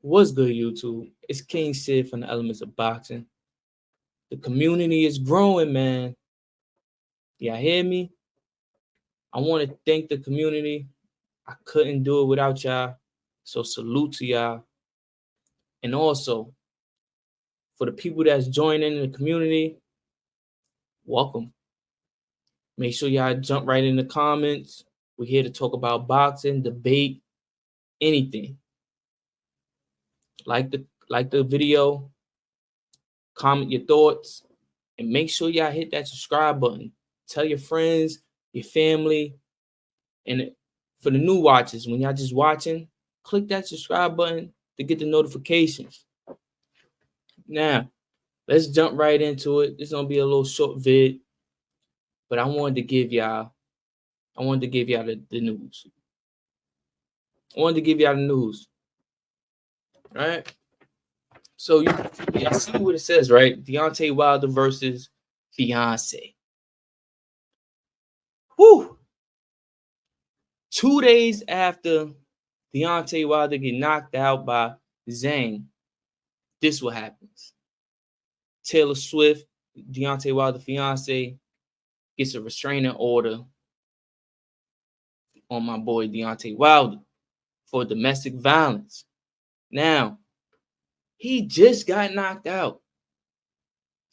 What's good, YouTube? It's King Sid from the Elements of Boxing. The community is growing, man. Y'all hear me? I want to thank the community. I couldn't do it without y'all. So salute to y'all. And also, for the people that's joining in the community, welcome. Make sure y'all jump right in the comments. We're here to talk about boxing, debate, anything. Like the video, comment your thoughts, and make sure y'all hit that subscribe button. Tell your friends, your family, and for the new watchers, when y'all just watching, click that subscribe button to get the notifications. Now, let's jump right into it. This is gonna be a little short vid, but I wanted to give y'all the news. I wanted to give y'all the news. All right. So y'all see what it says, right? Deontay Wilder versus fiance. Whew. 2 days after Deontay Wilder get knocked out by Zhang, this what happens. Taylor Swift, Deontay Wilder's fiance, gets a restraining order on my boy Deontay Wilder for domestic violence. Now, he just got knocked out.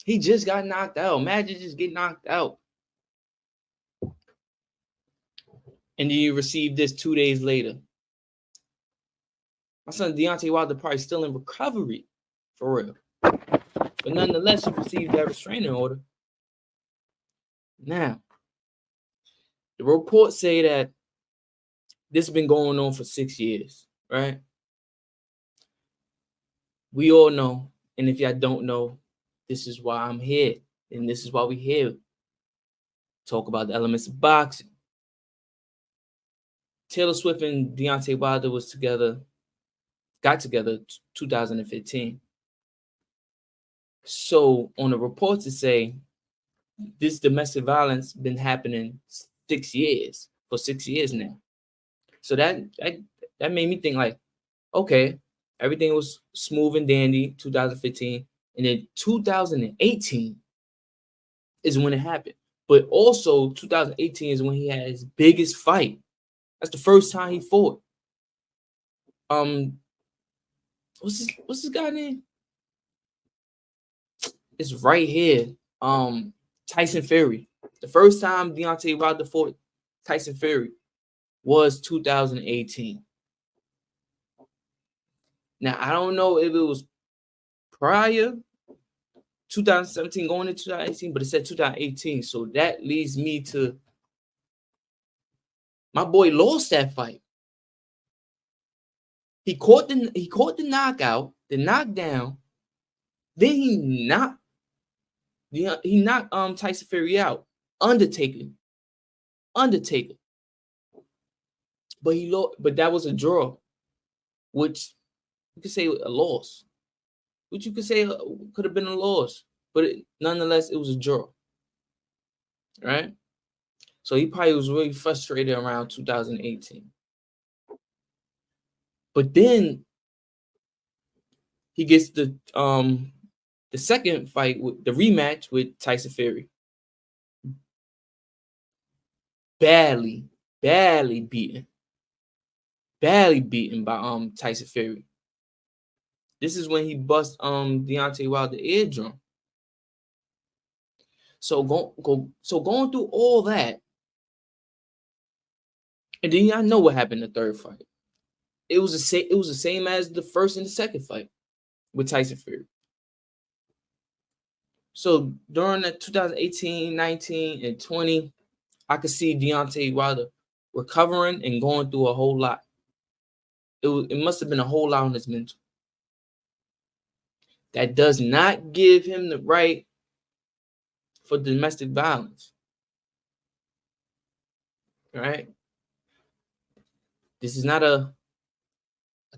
Imagine just getting knocked out. And then you receive this 2 days later. My son Deontay Wilder probably still in recovery, for real. But nonetheless, he received that restraining order. Now, the reports say that this has been going on for 6 years, right? We all know, and if y'all don't know, this is why I'm here, and this is why we're here. Talk about the elements of boxing. Taylor Swift and Deontay Wilder got together 2015. So on the reports, it say this domestic violence been happening 6 years, for 6 years now. So that made me think like, okay, everything was smooth and dandy 2015, and then 2018 is when it happened. But also 2018 is when he had his biggest fight. That's the first time he fought. What's his guy name? It's right here. Tyson Fury. The first time Deontay Wilder fought Tyson Fury was 2018. Now I don't know if it was prior 2017 going into 2018, but it said 2018. So that leads me to my boy lost that fight. He caught the knockout, the knockdown. Then he knocked Tyson Fury out. Undertaker. But that was a draw, which you could say a loss. Which you could say could have been a loss, but nonetheless, it was a draw. Right? So he probably was really frustrated around 2018. But then he gets the second fight, with the rematch with Tyson Fury. Badly beaten by Tyson Fury. This is when he bust Deontay Wilder's eardrum. So going through all that, and then y'all know what happened in the third fight. It was the same as the first and the second fight with Tyson Fury. So during the 2018, 19, and 20, I could see Deontay Wilder recovering and going through a whole lot. It must have been a whole lot on his mental. That does not give him the right for domestic violence. Right? This is not a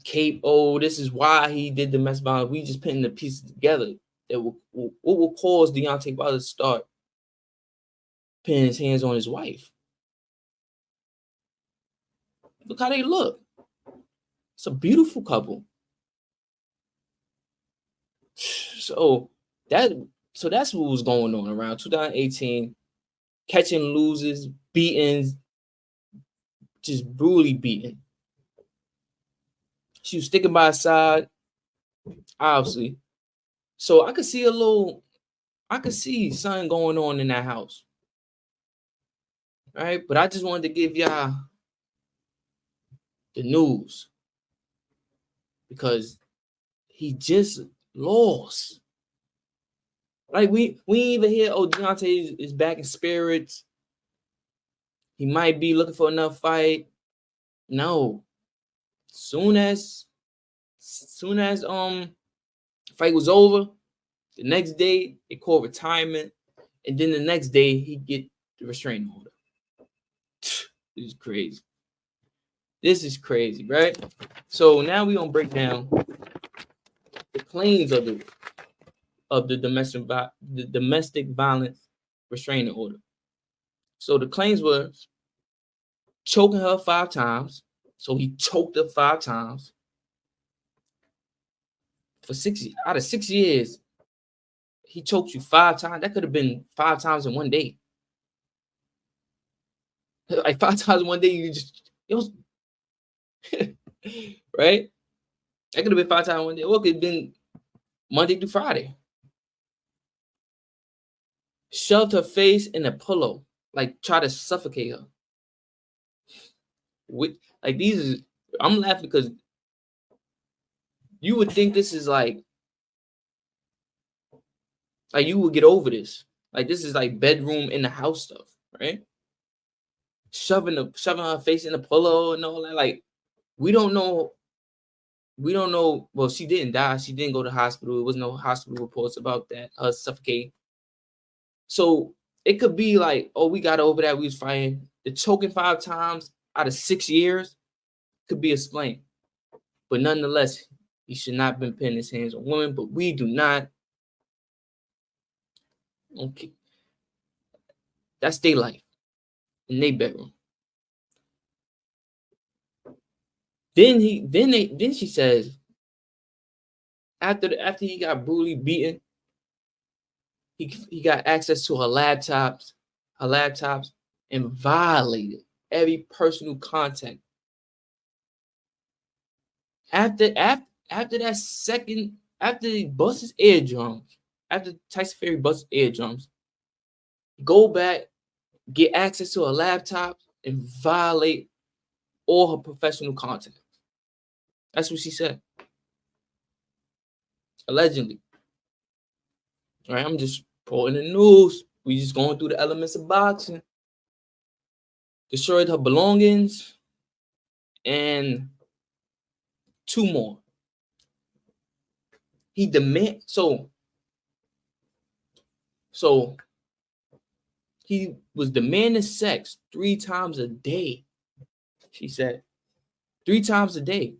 cape. Oh, this is why he did domestic violence. We just putting the pieces together that will cause Deontay Wilder to start putting his hands on his wife. Look how they look. It's a beautiful couple. So that's what was going on around 2018. Catching losers, beatings, just brutally beaten. She was sticking by her side, obviously. So I could see something going on in that house. All right. But I just wanted to give y'all the news because he just lost. Like we even hear, oh, Deontay is back in spirits. He might be looking for another fight. No. Soon as fight was over, the next day they called retirement, and then the next day he get the restraining order. This is crazy. This is crazy, right? So now we're gonna break down the claims of the domestic violence restraining order. So the claims was choking her 5 times. So he choked her 5 times. For 6 years, he choked you 5 times. That could have been 5 times in one day. Like 5 times in one day, it was right? That could have been 5 times in one day. Or it could have been Monday through Friday. Shoved her face in a pillow, like try to suffocate her. I'm laughing because you would think this is like you would get over this. Like this is like bedroom in the house stuff, right? Shoving her face in a pillow and all that. Like we don't know. Well, she didn't die. She didn't go to the hospital. There was no hospital reports about that. Her suffocating. So it could be like, oh, we got over that. We was fighting. The choking 5 times out of 6 years could be explained. But nonetheless, he should not have been putting his hands on women. But we do not. Okay. That's their life in their bedroom. Then she says, after he got brutally beaten, he got access to her laptops, and violated every personal contact. After that second, after he busts his eardrums, after Tyson Fury busts his eardrums, go back, get access to her laptop, and violate all her professional contacts. That's what she said. Allegedly. All right, I'm just pulling the news. We just going through the elements of boxing. Destroyed her belongings and 2 more. He demand so he was demanding sex 3 times a day. She said 3 times a day.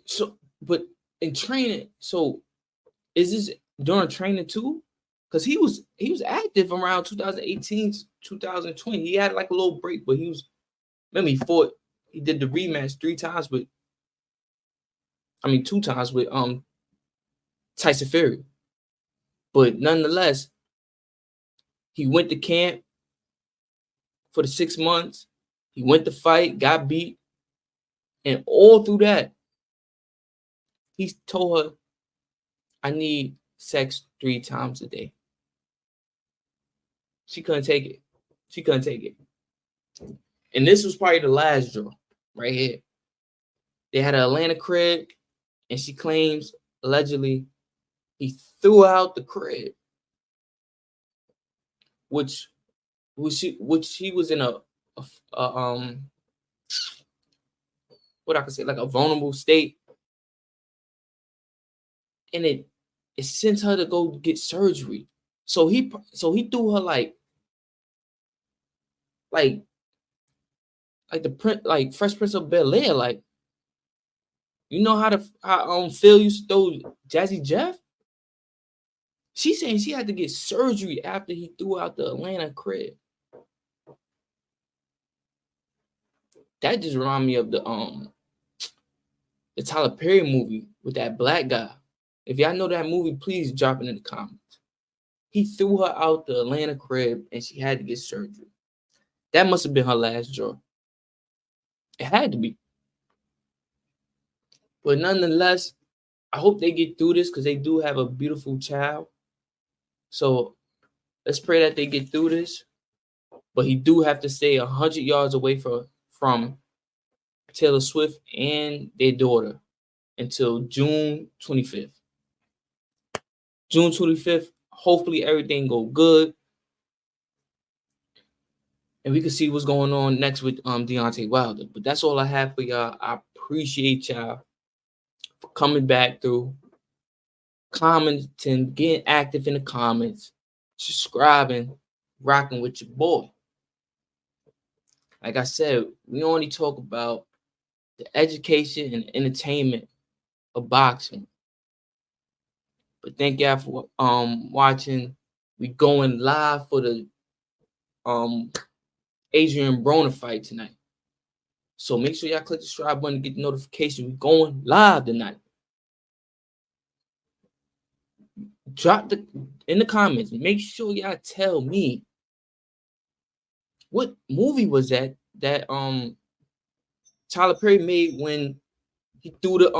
So, but in training, so is this during training too? Because he was active around 2018, 2020. He had like a little break, but he did the rematch 2 times with Tyson Fury. But nonetheless, he went to camp for the 6 months. He went to fight, got beat, and all through that, he told her, I need sex 3 times a day. She couldn't take it. And this was probably the last draw right here. They had an Atlanta crib, and she claims, allegedly, he threw out the crib, which he was in a what I could say, like a vulnerable state. And it sent her to go get surgery. So he threw her like the print, like Fresh Prince of Bel-Air, like, you know how Phil used to throw Jazzy Jeff? She's saying she had to get surgery after he threw out the Atlanta crib. That just reminded me of the Tyler Perry movie with that black guy. If y'all know that movie, please drop it in the comments. He threw her out the Atlanta crib and she had to get surgery. That must have been her last draw. It had to be. But nonetheless, I hope they get through this because they do have a beautiful child. So let's pray that they get through this. But he do have to stay 100 yards away from Taylor Swift and their daughter until June 25th. June 25th, hopefully everything go good. And we can see what's going on next with Deontay Wilder. But that's all I have for y'all. I appreciate y'all for coming back through, commenting, getting active in the comments, subscribing, rocking with your boy. Like I said, we only talk about the education and entertainment of boxing. But thank y'all for watching. We going live for the Adrian Broner fight tonight. So make sure y'all click the subscribe button to get the notification. We going live tonight. Drop in the comments. Make sure y'all tell me what movie was that Tyler Perry made when he threw the